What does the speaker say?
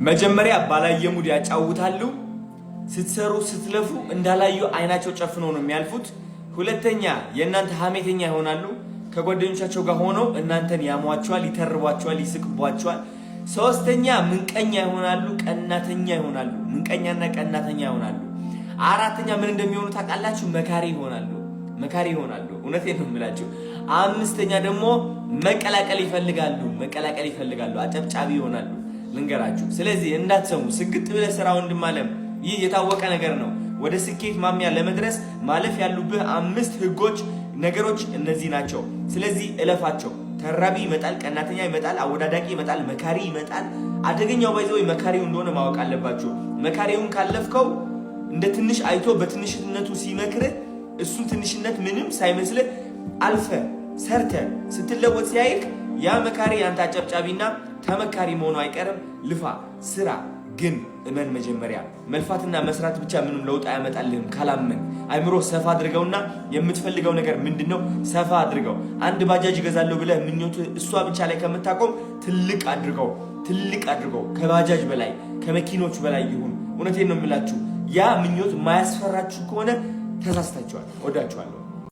መጀመሪያ ባላየሙድ ያጫውታሉ ስትሰሩ ስትለፉ እንዳላዩ አይናቸው ጨፍነው ነው የሚያልፉት። ሁለተኛ የእናንተ ሐሜተኛ ይሆናሉ። ከጓደኞቻቸው ጋር ሆነው እናንተን ያሟቸዋል፣ ይተርቧቸዋል፣ ይስቅቧቸዋል። ሶስተኛ ምንቀኛ ይሆናሉ፣ ቀናተኛ ይሆናሉ። ምንቀኛና ቀናተኛ ይሆናሉ። አራተኛ ምን እንደሚሆኑ ታውቃላችሁ? መካሪ ይሆናሉ። እውነቴን ነው የምላችሁ። አምስተኛ ደግሞ መቀላቀል ይፈልጋሉ። አጨብጫቢ ይሆናሉ። ልንገራችሁ። ስለዚህ እንዳትሰሙ። ስግጥ ብለህ ስራ ወንድም አለም። ይህ የታወቀ ነገር ነው። ወደ ስኬት ማሚያ ለመድረስ ማለፍ ያሉብህ 5 ህጎች ነገሮች እነዚህ ናቸው። ስለዚህ እለፋቸው። ተራቢ ይመጣል፣ ቀናተኛ ይመጣል፣ አወዳዳቂ ይመጣል፣ መካሪ ይመጣል። አደገኛው ባይዘው መካሪው እንደሆነ ማወቅ አለባችሁ። መካሪውን ካለፍከው እንደ ትንሽ አይቶ በትንሽነቱ ሲመክርህ እሱ ትንሽነት ምንም ሳይመስልህ አልፈ ሰርተ ስትለወጥ ሲያይክ ያ መካሪ አንተ አጨብጫቢና ተመካሪ መሆኑ አይቀርም። ልፋ ስራ፣ ግን እመን። መጀመሪያ መልፋትና መስራት ብቻ ምንም ለውጥ አያመጣልህም ካላመን። አይምሮ ሰፋ አድርገውና የምትፈልገው ነገር ምንድነው ሰፋ አድርገው። አንድ ባጃጅ ገዛለሁ ብለህ ምኞቱ እሷ ብቻ ላይ ከምታቆም ትልቅ አድርገው። ከባጃጅ በላይ ከመኪኖች በላይ ይሁን። እውነቴን ነው የምላችሁ። ያ ምኞት ማያስፈራችሁ ከሆነ ተሳስታችኋል። ወዳችኋለሁ።